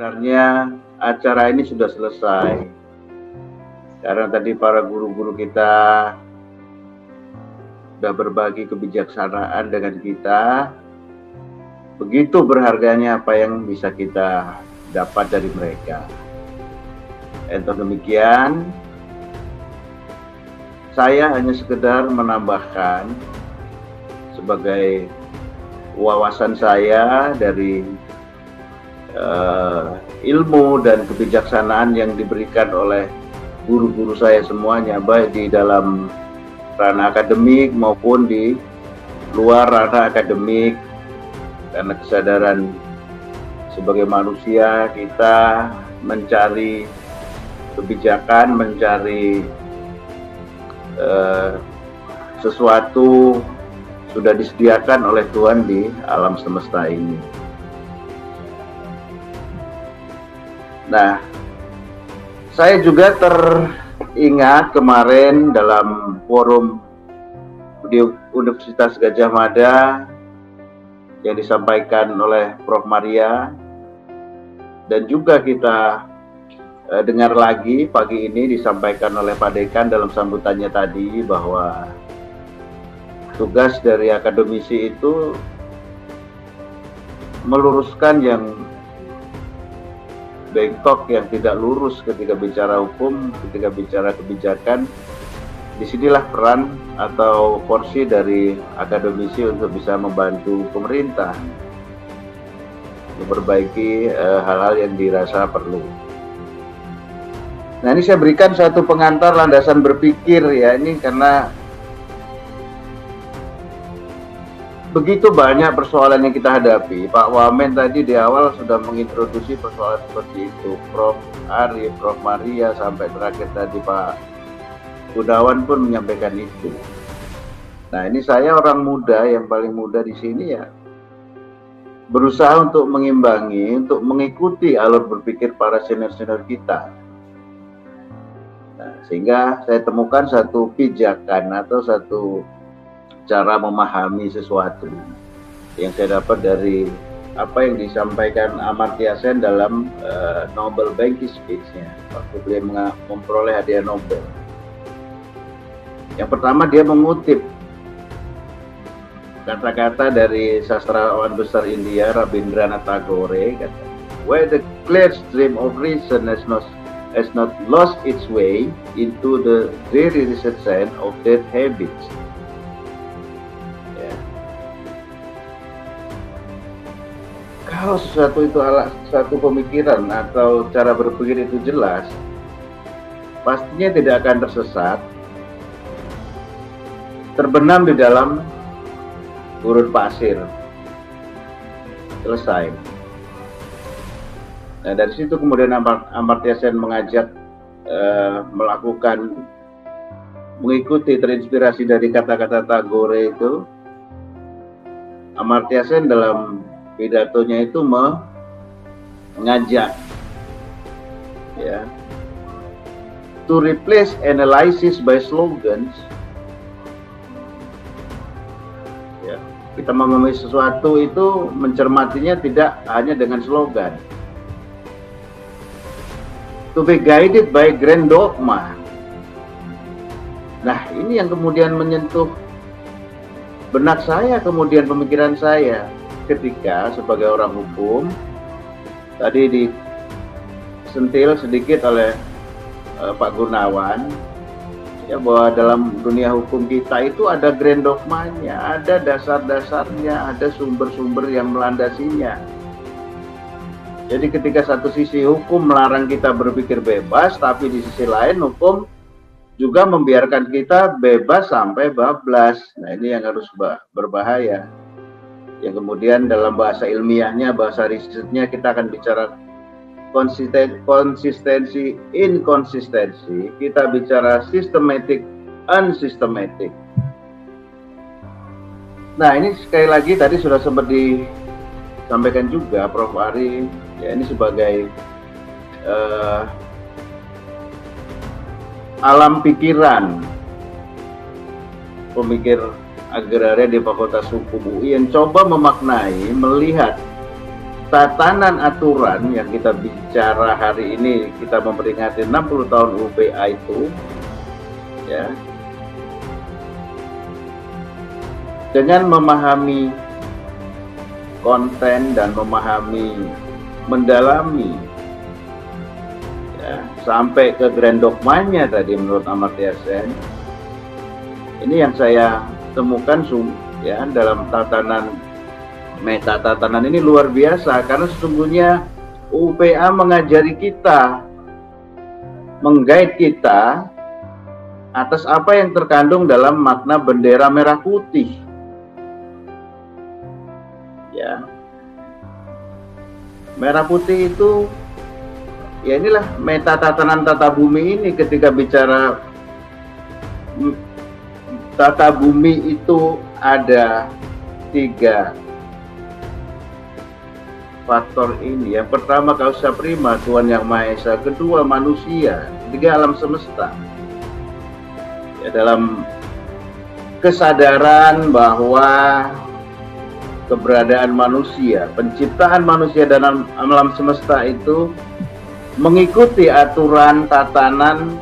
Sebenarnya acara ini sudah selesai karena tadi para guru-guru kita sudah berbagi kebijaksanaan dengan kita. Begitu berharganya apa yang bisa kita dapat dari mereka. Untuk demikian, saya hanya sekedar menambahkan sebagai wawasan saya dari ilmu dan kebijaksanaan yang diberikan oleh guru-guru saya semuanya, baik di dalam ranah akademik maupun di luar ranah akademik, karena kesadaran sebagai manusia kita mencari kebijakan, mencari sesuatu sudah disediakan oleh Tuhan di alam semesta ini. Nah, saya juga teringat kemarin dalam forum di Universitas Gadjah Mada yang disampaikan oleh Prof. Maria, dan juga kita dengar lagi pagi ini disampaikan oleh Pak Dekan dalam sambutannya tadi, bahwa tugas dari akademisi itu meluruskan yang bengkok, yang tidak lurus ketika bicara hukum, ketika bicara kebijakan. Disinilah peran atau porsi dari akademisi untuk bisa membantu pemerintah memperbaiki hal-hal yang dirasa perlu. Nah, ini saya berikan satu pengantar landasan berpikir ya, ini karena begitu banyak persoalan yang kita hadapi. Pak Wamen tadi di awal sudah mengintroduksi persoalan seperti itu. Prof. Ari, Prof. Maria, sampai terakhir tadi Pak Gunawan pun menyampaikan itu. Nah, ini saya orang muda, yang paling muda di sini ya, berusaha untuk mengimbangi, untuk mengikuti alur berpikir para senior-senior kita. Nah, sehingga saya temukan satu pijakan atau satu cara memahami sesuatu yang saya dapat dari apa yang disampaikan Amartya Sen dalam Nobel Banking Speech-nya waktu beliau memperoleh hadiah Nobel. Yang pertama, dia mengutip kata-kata dari sastrawan besar India Rabindranath Tagore, kata, "Where the clear stream of reason has not lost its way into the very recession of their habits." Kalau sesuatu itu satu pemikiran atau cara berpikir itu jelas, pastinya tidak akan tersesat, terbenam di dalam gurun pasir. Selesai. Nah, dari situ kemudian Amartya Sen mengajak mengikuti, terinspirasi dari kata-kata Tagore itu. Amartya Sen dalam pidatonya itu mengajak ya, to replace analysis by slogans. Ya, kita memahami sesuatu itu mencermatinya tidak hanya dengan slogan. To be guided by grand dogma. Nah, ini yang kemudian menyentuh benak saya, kemudian pemikiran saya. Ketika sebagai orang hukum tadi disentil sedikit oleh Pak Gunawan ya, bahwa dalam dunia hukum kita itu ada grand dogmanya, ada dasar-dasarnya, ada sumber-sumber yang melandasinya. Jadi ketika satu sisi hukum melarang kita berpikir bebas, tapi di sisi lain hukum juga membiarkan kita bebas sampai bablas. Nah, ini yang harus berbahaya. Yang kemudian dalam bahasa ilmiahnya, bahasa risetnya, kita akan bicara konsistensi, inkonsistensi, kita bicara systematic, unsystematic. Nah, ini sekali lagi tadi sudah sempat disampaikan juga Prof. Ari, ya, ini sebagai alam pikiran pemikir agraria di Fakultas Hukum UI yang coba memaknai, melihat tatanan aturan yang kita bicara hari ini, kita memperingati 60 tahun UPA itu, ya, dengan memahami konten dan memahami, mendalami, ya, sampai ke grand dogmanya tadi menurut Amartya Sen, ini yang saya temukan ya dalam tatanan tatanan ini luar biasa, karena sesungguhnya UPA mengajari kita, menggait kita atas apa yang terkandung dalam makna bendera merah putih. Ya, merah putih itu, ya inilah meta tatanan tata bumi ini. Ketika bicara tata bumi itu ada 3 faktor ini. Yang pertama kausa prima, Tuhan Yang Maha Esa. Kedua manusia, 3 alam semesta. Ya, dalam kesadaran bahwa keberadaan manusia, penciptaan manusia dan alam semesta itu mengikuti aturan tatanan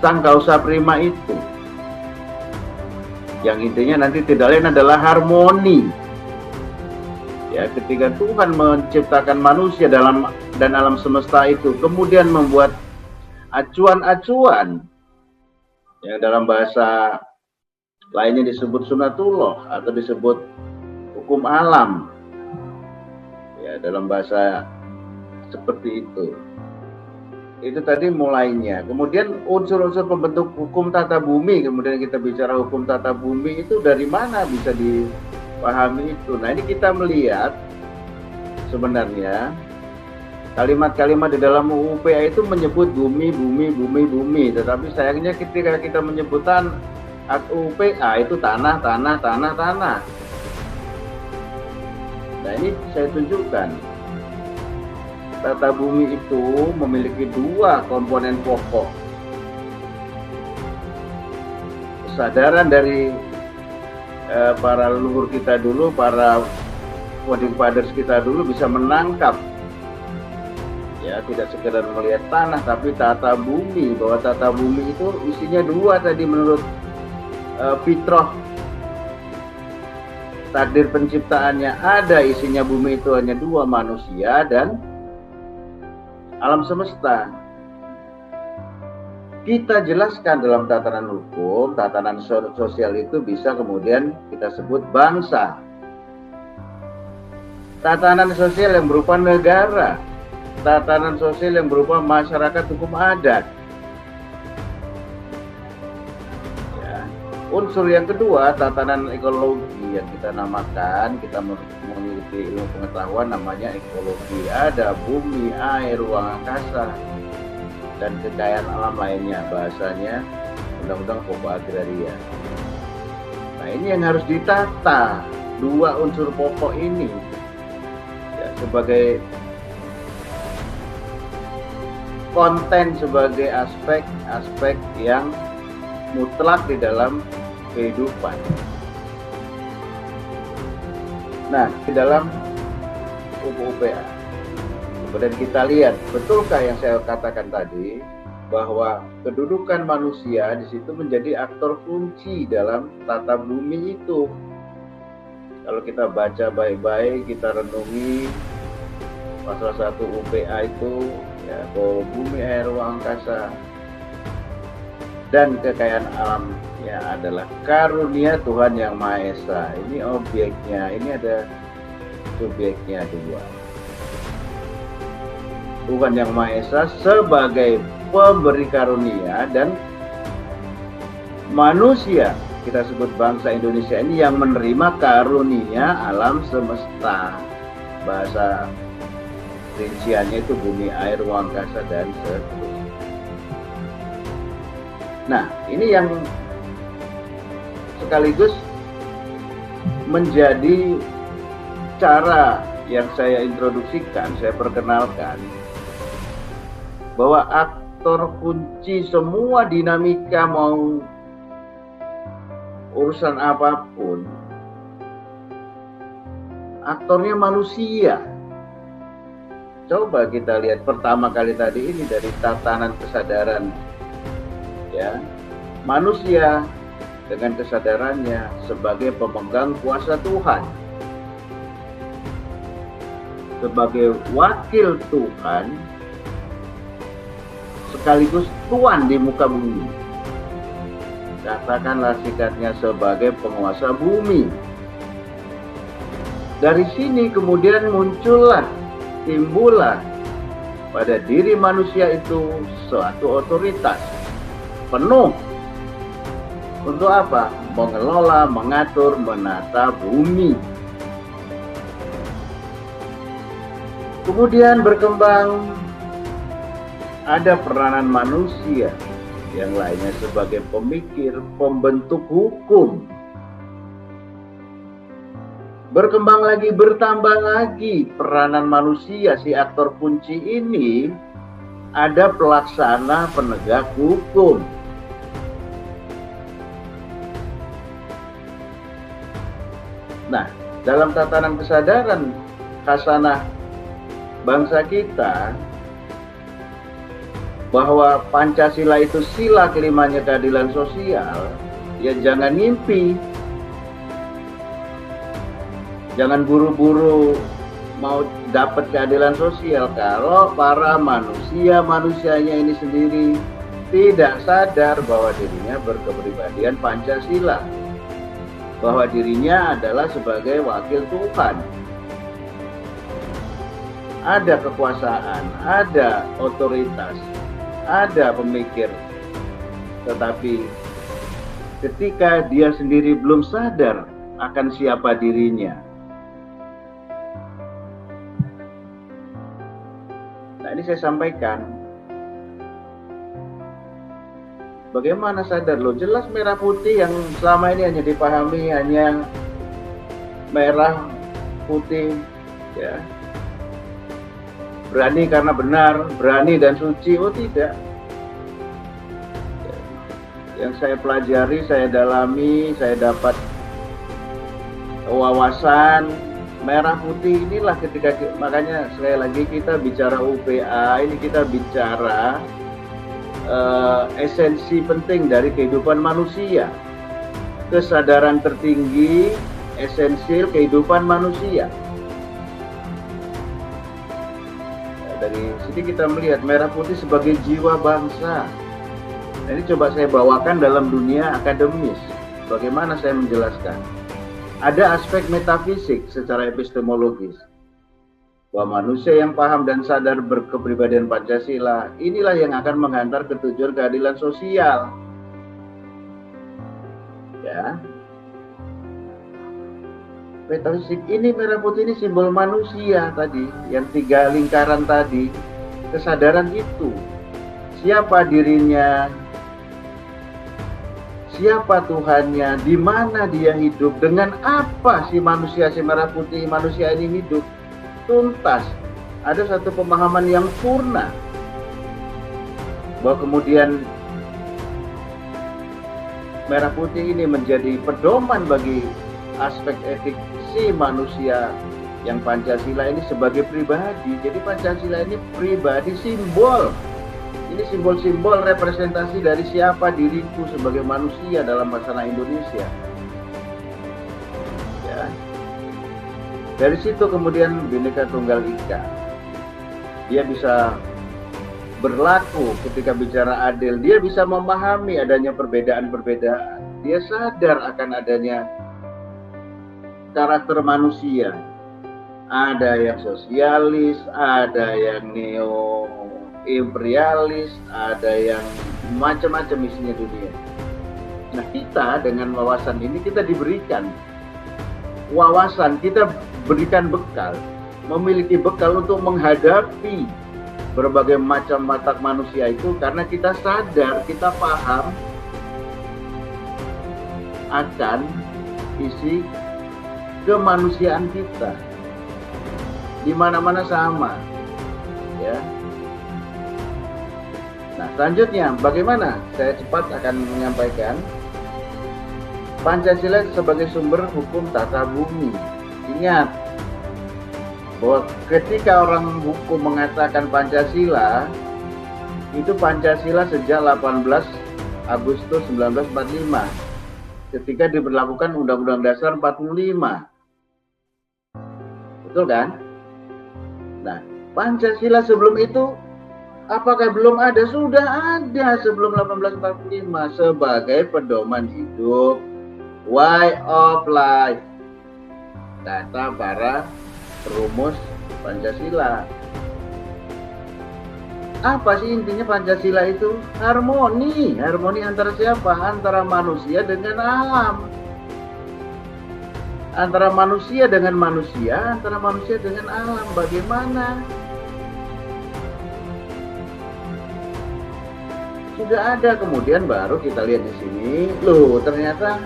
sang kausa prima itu, yang intinya nanti tidak lain adalah harmoni. Ya, ketika Tuhan menciptakan manusia dan alam semesta itu, kemudian membuat acuan-acuan yang dalam bahasa lainnya disebut sunatullah atau disebut hukum alam, ya, dalam bahasa seperti itu tadi mulainya. Kemudian unsur-unsur pembentuk hukum tata bumi, kemudian kita bicara hukum tata bumi itu dari mana bisa dipahami itu. Nah, ini kita melihat sebenarnya kalimat-kalimat di dalam UPA itu menyebut bumi, tetapi sayangnya ketika kita menyebutan UPA itu tanah. Nah, ini saya tunjukkan tata bumi itu memiliki 2 komponen pokok. Kesadaran dari para leluhur kita dulu, para founding fathers kita dulu bisa menangkap, ya, tidak sekedar melihat tanah tapi tata bumi, bahwa tata bumi itu isinya 2 tadi menurut fitrah takdir penciptaannya ada, isinya bumi itu hanya 2, manusia dan alam semesta. Kita jelaskan dalam tatanan hukum, tatanan sosial itu bisa kemudian kita sebut bangsa. Tatanan sosial yang berupa negara, tatanan sosial yang berupa masyarakat hukum adat. Ya. Unsur yang kedua, tatanan ekologi yang kita namakan, kita mengikuti ilmu pengetahuan namanya ekologi. Ada bumi, air, ruang angkasa, dan kekayaan alam lainnya, bahasanya Undang-Undang Pokok Agraria. Nah, ini yang harus ditata, 2 unsur pokok ini, ya, sebagai konten, sebagai aspek-aspek yang mutlak di dalam kehidupan. Nah, di dalam UPA, kemudian kita lihat, betulkah yang saya katakan tadi, bahwa kedudukan manusia di situ menjadi aktor kunci dalam tata bumi itu. Kalau kita baca baik-baik, kita renungi pasal 1 UPA itu, ya, bahwa bumi, air, ruang angkasa, dan kekayaan alamnya adalah karunia Tuhan Yang Maha Esa. Ini objeknya, ini ada subjeknya 2. Tuhan Yang Maha Esa sebagai pemberi karunia, dan manusia, kita sebut bangsa Indonesia ini, yang menerima karunia alam semesta. Bahasa rinciannya itu bumi, air, ruang angkasa, dan seterusnya. Nah, ini yang sekaligus menjadi cara yang saya introduksikan, saya perkenalkan, bahwa aktor kunci semua dinamika, mau urusan apapun, aktornya manusia. Coba kita lihat pertama kali tadi ini dari tatanan kesadaran, ya, manusia dengan kesadarannya sebagai pemegang kuasa Tuhan, sebagai wakil Tuhan, sekaligus Tuhan di muka bumi. Katakanlah sikatnya sebagai penguasa bumi. Dari sini kemudian timbullah pada diri manusia itu suatu otoritas penuh. Untuk apa? Mengelola, mengatur, menata bumi. Kemudian berkembang ada peranan manusia yang lainnya sebagai pemikir, pembentuk hukum. Berkembang lagi, bertambah lagi peranan manusia, si aktor kunci ini ada pelaksana penegak hukum. Nah, dalam tatanan kesadaran khasanah bangsa kita, bahwa Pancasila itu sila kelimanya keadilan sosial, ya jangan ngimpi. Jangan buru-buru mau dapat keadilan sosial kalau para manusianya ini sendiri tidak sadar bahwa dirinya berkepribadian Pancasila, bahwa dirinya adalah sebagai wakil Tuhan. Ada kekuasaan, ada otoritas, ada pemikir, tetapi ketika dia sendiri belum sadar akan siapa dirinya. Nah, ini saya sampaikan, bagaimana sadar lo? Jelas merah putih yang selama ini hanya dipahami hanya merah putih, ya. Berani karena benar, berani dan suci. Oh tidak. Yang saya pelajari, saya dalami, saya dapat wawasan merah putih inilah ketika, makanya sekali lagi kita bicara UPA, ini kita bicara esensi penting dari kehidupan manusia. Kesadaran tertinggi, esensial kehidupan manusia. Dari sini kita melihat merah putih sebagai jiwa bangsa. Nah, ini coba saya bawakan dalam dunia akademis. Bagaimana saya menjelaskan? Ada aspek metafisik secara epistemologis. Bahwa manusia yang paham dan sadar berkepribadian Pancasila, inilah yang akan menghantar ke tujuan keadilan sosial. Ya. Metafisik ini, merah putih ini simbol manusia tadi, yang 3 lingkaran tadi, kesadaran itu. Siapa dirinya, siapa Tuhannya, di mana dia hidup, dengan apa si manusia, si merah putih manusia ini hidup, tuntas. Ada satu pemahaman yang purna, bahwa kemudian merah putih ini menjadi pedoman bagi aspek etik si manusia yang Pancasila ini sebagai pribadi. Jadi Pancasila ini pribadi, simbol. Ini simbol-simbol representasi dari siapa diriku sebagai manusia dalam masalah Indonesia. Ya. Dari situ kemudian Bhinneka Tunggal Ika. Dia bisa berlaku ketika bicara adil. Dia bisa memahami adanya perbedaan-perbedaan. Dia sadar akan adanya karakter manusia. Ada yang sosialis, ada yang neo-imperialis, ada yang macam-macam isinya dunia. Nah, kita dengan wawasan ini kita diberikan wawasan, kita berikan bekal, memiliki bekal untuk menghadapi berbagai macam watak manusia itu, karena kita sadar, kita paham akan isi kemanusiaan kita. Di mana-mana sama, ya. Nah, selanjutnya bagaimana? Saya cepat akan menyampaikan Pancasila sebagai sumber hukum tata bumi. Ingat, bahwa ketika orang hukum mengatakan Pancasila, itu Pancasila sejak 18 Agustus 1945 ketika diberlakukan Undang-Undang Dasar 45. Betul kan? Nah, Pancasila sebelum itu apakah belum ada? Sudah ada sebelum 1845 sebagai pedoman hidup, way of life, kata para perumus Pancasila. Apa sih intinya Pancasila itu? Harmoni. Harmoni antara siapa? Antara manusia dengan alam. Antara manusia dengan manusia, antara manusia dengan alam. Bagaimana? Sudah ada, kemudian baru kita lihat di sini. Loh, ternyata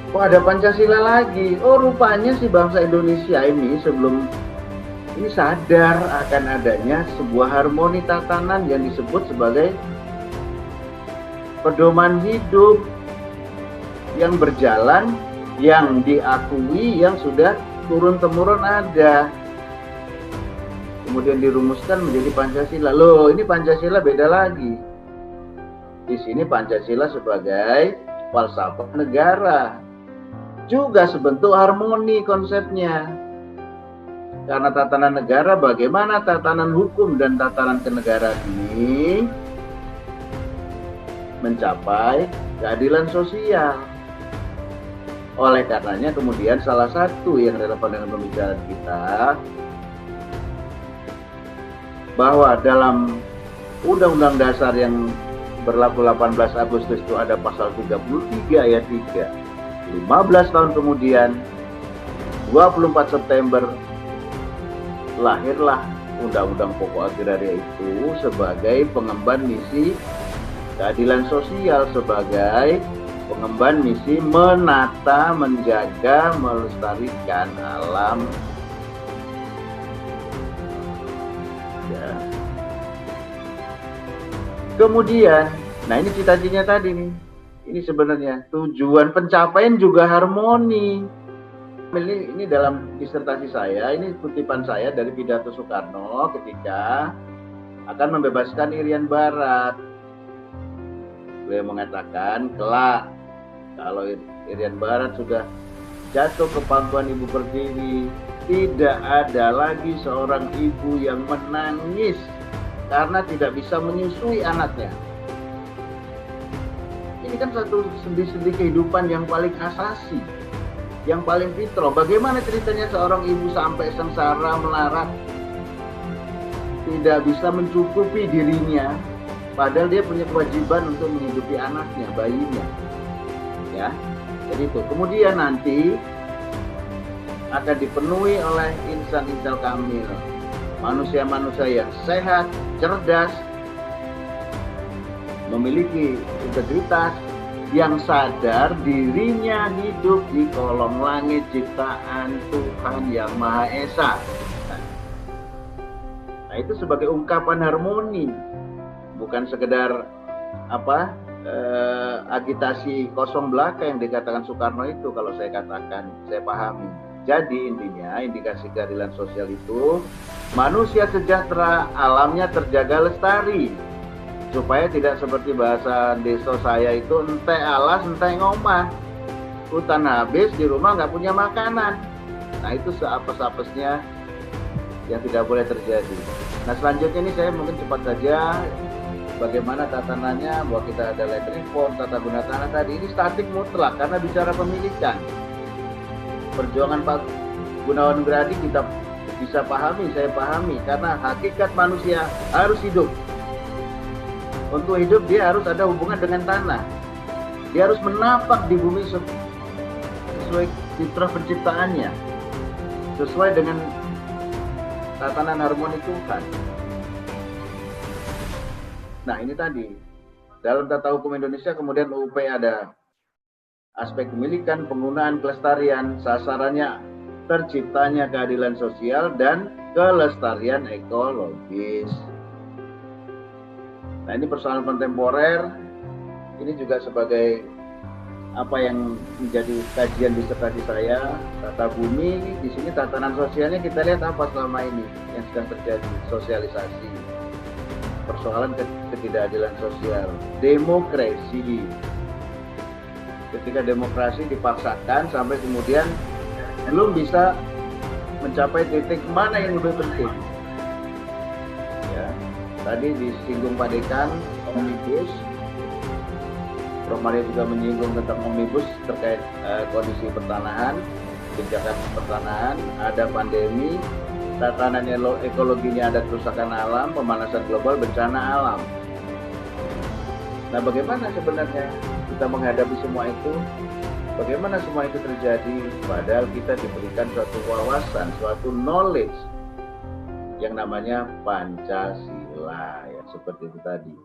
kok ada Pancasila lagi. Oh, rupanya si bangsa Indonesia ini sebelum ini sadar akan adanya sebuah harmoni tatanan yang disebut sebagai pedoman hidup yang berjalan, yang diakui, yang sudah turun-temurun ada. Kemudian dirumuskan menjadi Pancasila. Loh, ini Pancasila beda lagi. Di sini Pancasila sebagai falsafah negara. Juga sebentuk harmoni konsepnya. Karena tatanan negara, bagaimana tatanan hukum dan tatanan kenegaraan ini mencapai keadilan sosial. Oleh karenanya kemudian salah satu yang relevan dengan pembicaraan kita, bahwa dalam Undang-Undang Dasar yang berlaku 18 Agustus itu ada pasal 33 ayat 3. 15 tahun kemudian, 24 September, lahirlah Undang-Undang Pokok Agraria itu sebagai pengemban misi keadilan sosial, sebagai pengemban misi menata, menjaga, melestarikan alam. Ya. Kemudian, nah ini cita-citanya tadi nih. Ini sebenarnya tujuan pencapaian juga harmoni. Ini dalam disertasi saya, ini kutipan saya dari pidato Soekarno ketika akan membebaskan Irian Barat. Beliau mengatakan, kelak kalau Irian Barat sudah jatuh ke pangkuan Ibu Pertiwi, tidak ada lagi seorang ibu yang menangis karena tidak bisa menyusui anaknya. Ini kan satu sendi-sendi kehidupan yang paling asasi, yang paling fitrah. Bagaimana ceritanya seorang ibu sampai sengsara melarat, tidak bisa mencukupi dirinya, padahal dia punya kewajiban untuk menghidupi anaknya, bayinya. Ya, jadi itu. Kemudian nanti akan dipenuhi oleh insan-insan kamil, manusia-manusia yang sehat, cerdas, memiliki integritas, yang sadar dirinya hidup di kolong langit ciptaan Tuhan Yang Maha Esa. Nah, itu sebagai ungkapan harmoni, bukan sekedar agitasi kosong belaka yang dikatakan Soekarno itu. Kalau saya katakan, saya pahami. Jadi intinya indikasi keadilan sosial itu manusia sejahtera, alamnya terjaga lestari, supaya tidak seperti bahasa desa saya itu, ente alas ente ngomah, hutan habis di rumah nggak punya makanan. Nah itu seapes-apesnya yang tidak boleh terjadi. Nah selanjutnya ini saya mungkin cepat saja bagaimana tatanannya, bahwa kita ada land reform, tata guna tanah tadi ini statik mutlak karena bicara pemilikan. Perjuangan Pak Gunawan Gradi kita bisa pahami, saya pahami, karena hakikat manusia harus hidup. Untuk hidup dia harus ada hubungan dengan tanah. Dia harus menapak di bumi sesuai fitrah penciptaannya, sesuai dengan tatanan harmoni Tuhan. Nah ini tadi, dalam tata hukum Indonesia kemudian UUP ada aspek pemilikan, penggunaan, kelestarian, sasarannya terciptanya keadilan sosial dan kelestarian ekologis. Nah ini persoalan kontemporer, ini juga sebagai apa yang menjadi kajian disertasi saya, tata bumi. Di sini tatanan sosialnya kita lihat apa selama ini yang sedang terjadi, sosialisasi, persoalan ketidakadilan sosial, demokrasi. Ketika demokrasi dipaksakan sampai kemudian belum bisa mencapai titik mana yang lebih penting. Ya, tadi disinggung Pak Dekan, omnibus. Prof. Maria juga menyinggung tentang omnibus terkait kondisi pertanahan, kebijakan pertanahan, ada pandemi, tatanan ekologinya ada kerusakan alam, pemanasan global, bencana alam. Nah, bagaimana sebenarnya kita menghadapi semua itu? Bagaimana semua itu terjadi? Padahal kita diberikan suatu wawasan, suatu knowledge yang namanya Pancasila, ya seperti itu tadi.